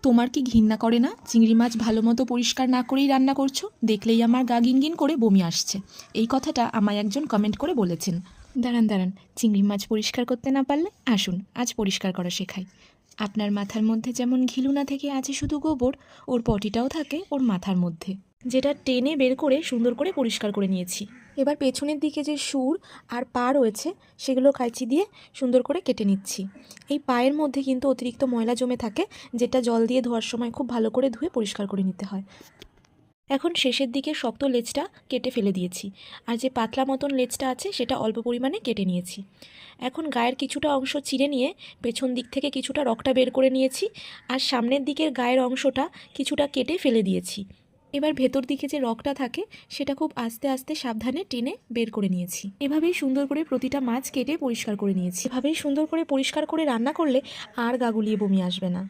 তোমার কি ঘৃণা করে না? চিংড়ি মাছ ভালো মতো পরিষ্কার না করেই রান্না করছো, দেখলেই আমার গা গিনগিন করে বমি আসছে। এই কথাটা আমায় একজন কমেন্ট করে বলেছেন। দাঁড়ান দাঁড়ান, চিংড়ি মাছ পরিষ্কার করতে না পারলে আসুন আজ পরিষ্কার করা শেখাই। আপনার মাথার মধ্যে যেমন ঘিলু না থেকে আছে শুধু গোবর, ওর পটিটাও থাকে ওর মাথার মধ্যে, যেটা টেনে বের করে সুন্দর করে পরিষ্কার করে নিয়েছি। এবার পেছনের দিকে যে সুর আর পা রয়েছে সেগুলো কাঁচি দিয়ে সুন্দর করে কেটে নিচ্ছি। এই পায়ের মধ্যে কিন্তু অতিরিক্ত ময়লা জমে থাকে, যেটা জল দিয়ে ধোয়ার সময় খুব ভালো করে ধুয়ে পরিষ্কার করে নিতে হয়। এখন শেষের দিকে শক্ত লেজটা কেটে ফেলে দিয়েছি, আর যে পাতলা মতন লেজটা আছে সেটা অল্প পরিমাণে কেটে নিয়েছি। এখন গায়ের কিছুটা অংশ চিরে নিয়ে পেছন দিক থেকে কিছুটা রগটা বের করে নিয়েছি, আর সামনের দিকের গায়ের অংশটা কিছুটা কেটে ফেলে দিয়েছি। এবার ভেতর দিকে যে রগটা থাকে সেটা খুব আস্তে আস্তে সাবধানে টেনে বের করে নিয়েছি। এভাবেই সুন্দর করে প্রতিটা মাছ কেটে পরিষ্কার করে নিয়েছি। এভাবেই সুন্দর করে পরিষ্কার করে রান্না করলে আর গা গুলিয়ে বমি আসবে না।